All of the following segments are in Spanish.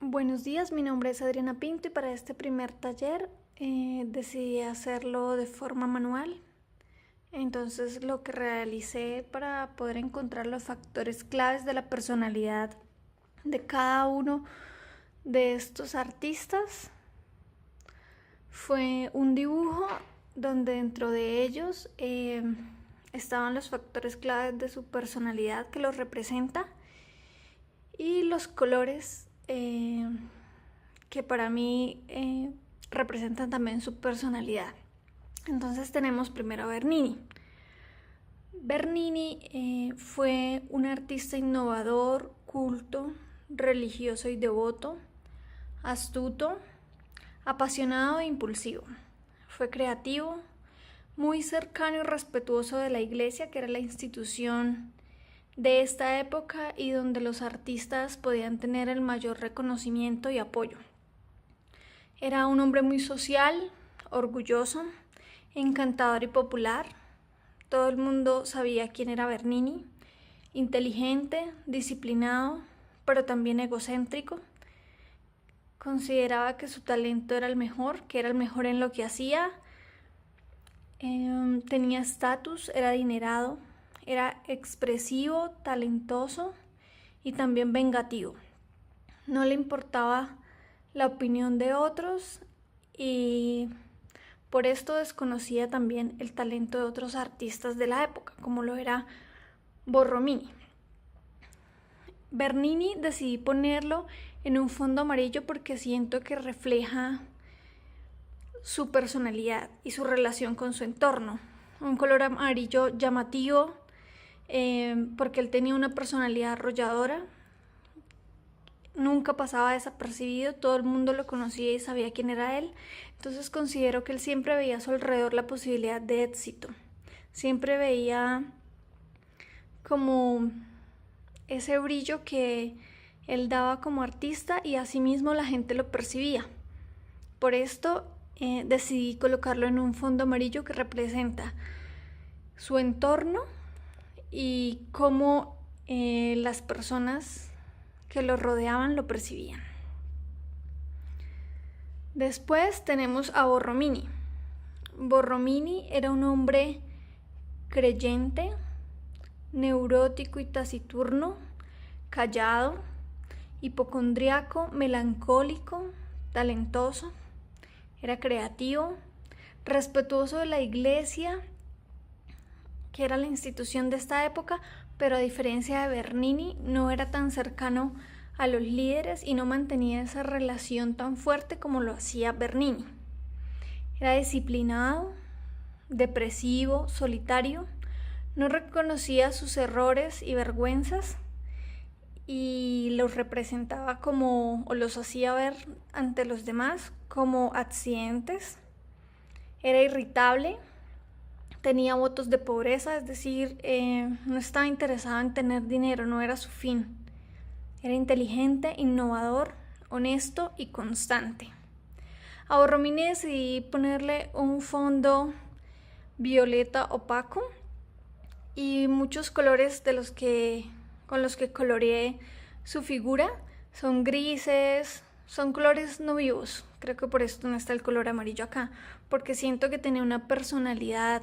Buenos días, mi nombre es Adriana Pinto y para este primer taller decidí hacerlo de forma manual. Entonces lo que realicé para poder encontrar los factores claves de la personalidad de cada uno de estos artistas fue un dibujo donde dentro de ellos estaban los factores claves de su personalidad que los representa y los colores que para mí representan también su personalidad. Entonces tenemos primero a Bernini. Bernini fue un artista innovador, culto, religioso y devoto, astuto, apasionado e impulsivo. Fue creativo, muy cercano y respetuoso de la Iglesia, que era la institución de esta época y donde los artistas podían tener el mayor reconocimiento y apoyo. Era un hombre muy social, orgulloso, encantador y popular. Todo el mundo sabía quién era Bernini. Inteligente, disciplinado, pero también egocéntrico. Consideraba que su talento era el mejor, que era el mejor en lo que hacía. Tenía estatus, era adinerado, era expresivo, talentoso y también vengativo. No le importaba la opinión de otros y por esto desconocía también el talento de otros artistas de la época, como lo era Borromini. Bernini decidí ponerlo en un fondo amarillo porque siento que refleja su personalidad y su relación con su entorno. Un color amarillo llamativo porque él tenía una personalidad arrolladora. Nunca pasaba desapercibido, todo el mundo lo conocía y sabía quién era él. Entonces considero que él siempre veía a su alrededor la posibilidad de éxito. Siempre veía como ese brillo que él daba como artista y asimismo la gente lo percibía. Por esto decidí colocarlo en un fondo amarillo que representa su entorno y cómo las personas que lo rodeaban lo percibían. Después tenemos a Borromini. Borromini era un hombre creyente, neurótico y taciturno, callado, hipocondriaco, melancólico, talentoso. Era creativo, respetuoso de la Iglesia, que era la institución de esta época, pero a diferencia de Bernini, no era tan cercano a los líderes y no mantenía esa relación tan fuerte como lo hacía Bernini. Era disciplinado, depresivo, solitario, no reconocía sus errores y vergüenzas y los representaba como, o los hacía ver ante los demás como accidentes. Era irritable, tenía votos de pobreza, es decir, no estaba interesado en tener dinero, no era su fin. Era inteligente, innovador, honesto y constante. A Borromini decidí ponerle un fondo violeta opaco y muchos colores con los que coloreé su figura son grises, son colores no vivos. Creo que por esto no está el color amarillo acá, porque siento que tenía una personalidad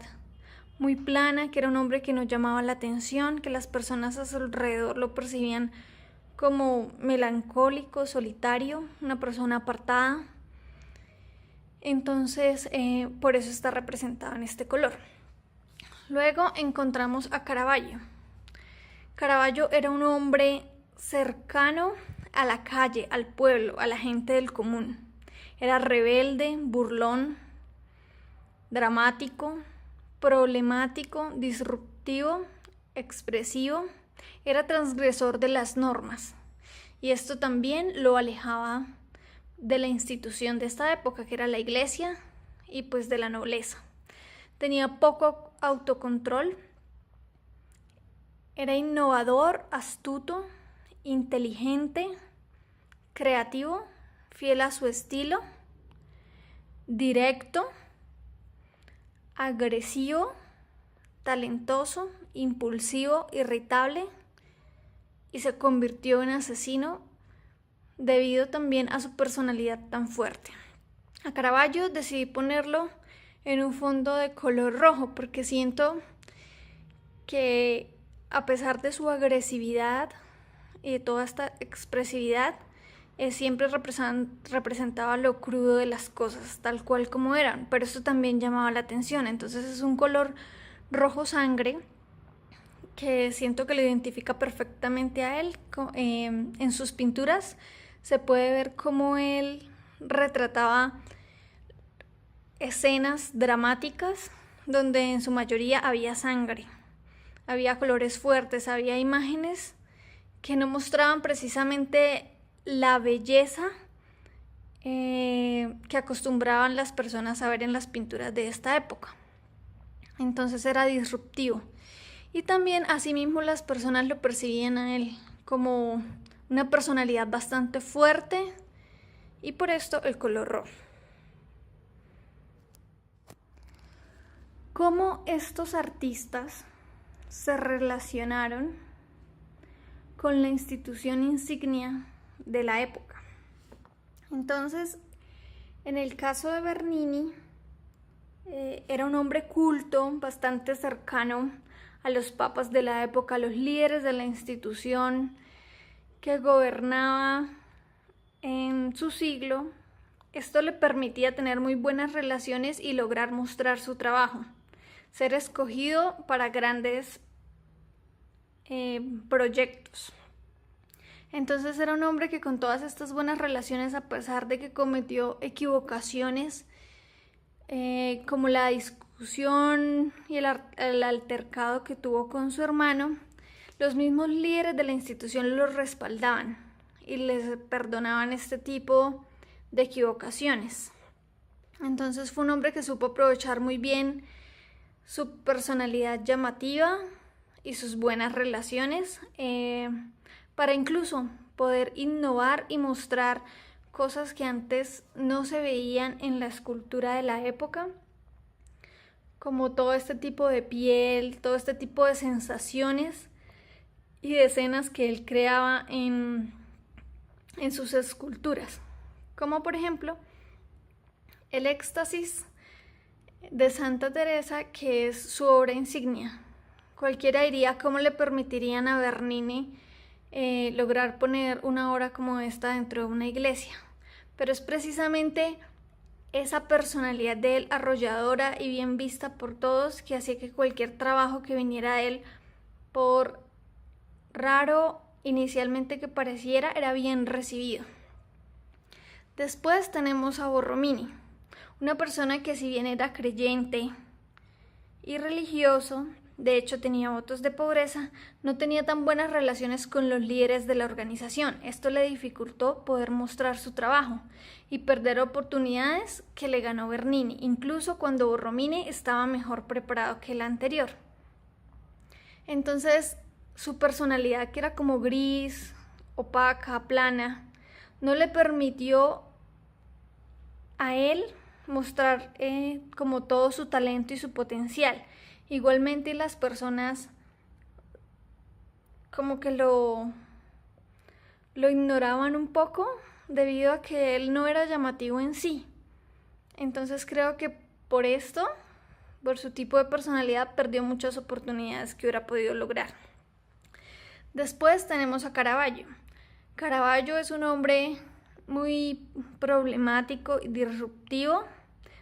muy plana, que era un hombre que no llamaba la atención, que las personas a su alrededor lo percibían como melancólico, solitario, una persona apartada. Entonces, por eso está representado en este color. Luego encontramos a Caravaggio. Caravaggio era un hombre cercano a la calle, al pueblo, a la gente del común. Era rebelde, burlón, dramático, problemático, disruptivo, expresivo. Era transgresor de las normas y esto también lo alejaba de la institución de esta época, que era la Iglesia y pues de la nobleza. Tenía poco autocontrol, era innovador, astuto, inteligente, creativo, fiel a su estilo, directo, agresivo, talentoso, impulsivo, irritable y se convirtió en asesino debido también a su personalidad tan fuerte. A Caravaggio decidí ponerlo en un fondo de color rojo porque siento que a pesar de su agresividad y de toda esta expresividad, siempre representaba lo crudo de las cosas, tal cual como eran, pero esto también llamaba la atención. Entonces es un color rojo sangre que siento que lo identifica perfectamente a él. En sus pinturas se puede ver cómo él retrataba escenas dramáticas donde en su mayoría había sangre, había colores fuertes, había imágenes que no mostraban precisamente la belleza que acostumbraban las personas a ver en las pinturas de esta época. Entonces era disruptivo. Y también asimismo las personas lo percibían a él como una personalidad bastante fuerte y por esto el color rojo. ¿Cómo estos artistas se relacionaron con la institución insignia de la época? Entonces, en el caso de Bernini, era un hombre culto, bastante cercano a los papas de la época, a los líderes de la institución que gobernaba en su siglo. Esto le permitía tener muy buenas relaciones y lograr mostrar su trabajo, ser escogido para grandes proyectos. Entonces era un hombre que con todas estas buenas relaciones, a pesar de que cometió equivocaciones como la discusión y el altercado que tuvo con su hermano, los mismos líderes de la institución lo respaldaban y les perdonaban este tipo de equivocaciones. Entonces fue un hombre que supo aprovechar muy bien su personalidad llamativa y sus buenas relaciones para incluso poder innovar y mostrar cosas que antes no se veían en la escultura de la época, como todo este tipo de piel, todo este tipo de sensaciones y de escenas que él creaba en sus esculturas, como por ejemplo el Éxtasis de Santa Teresa, que es su obra insignia. Cualquiera diría cómo le permitirían a Bernini lograr poner una obra como esta dentro de una iglesia, pero es precisamente esa personalidad de él arrolladora y bien vista por todos que hacía que cualquier trabajo que viniera de él, por raro inicialmente que pareciera, era bien recibido. Después tenemos a Borromini, una persona que si bien era creyente y religioso, de hecho tenía votos de pobreza, no tenía tan buenas relaciones con los líderes de la organización. Esto le dificultó poder mostrar su trabajo y perder oportunidades que le ganó Bernini, incluso cuando Borromini estaba mejor preparado que el anterior. Entonces, su personalidad, que era como gris, opaca, plana, no le permitió a él mostrar como todo su talento y su potencial. Igualmente las personas como que lo ignoraban un poco debido a que él no era llamativo en sí. Entonces creo que por esto, por su tipo de personalidad, perdió muchas oportunidades que hubiera podido lograr. Después tenemos a Caravaggio. Caravaggio es un hombre muy problemático y disruptivo,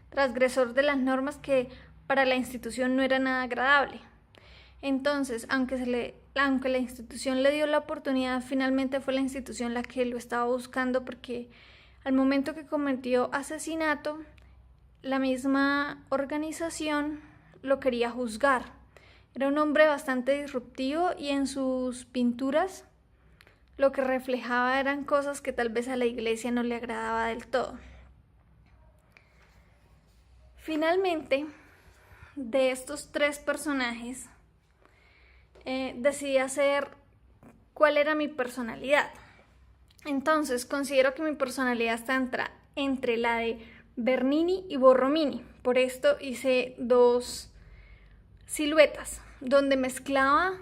transgresor de las normas que para la institución no era nada agradable. Entonces, aunque la institución le dio la oportunidad, finalmente fue la institución la que lo estaba buscando, porque al momento que cometió asesinato, la misma organización lo quería juzgar. Era un hombre bastante disruptivo y en sus pinturas lo que reflejaba eran cosas que tal vez a la iglesia no le agradaba del todo. Finalmente, de estos tres personajes, decidí hacer cuál era mi personalidad. Entonces, considero que mi personalidad está entre la de Bernini y Borromini. Por esto hice dos siluetas, donde mezclaba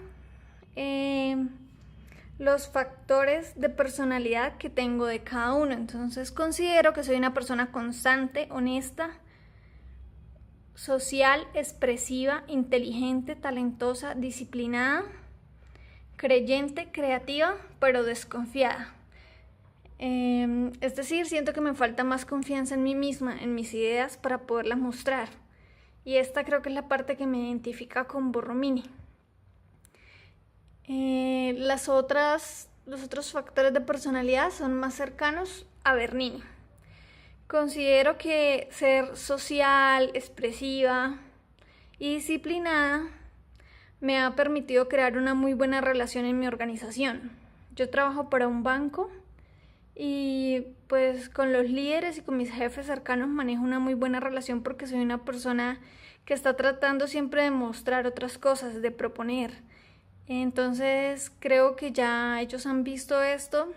los factores de personalidad que tengo de cada uno. Entonces considero que soy una persona constante, honesta, social, expresiva, inteligente, talentosa, disciplinada, creyente, creativa, pero desconfiada. Es decir, siento que me falta más confianza en mí misma, en mis ideas, para poderlas mostrar. Y esta creo que es la parte que me identifica con Borromini. Los otros factores de personalidad son más cercanos a Bernini. Considero que ser social, expresiva y disciplinada me ha permitido crear una muy buena relación en mi organización. Yo trabajo para un banco y pues con los líderes y con mis jefes cercanos manejo una muy buena relación porque soy una persona que está tratando siempre de mostrar otras cosas, de proponer. Entonces creo que ya ellos han visto esto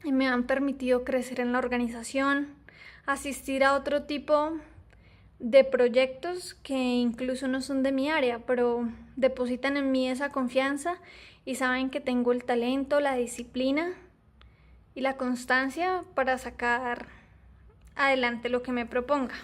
y me han permitido crecer en la organización, asistir a otro tipo de proyectos que incluso no son de mi área, pero depositan en mí esa confianza y saben que tengo el talento, la disciplina y la constancia para sacar adelante lo que me proponga.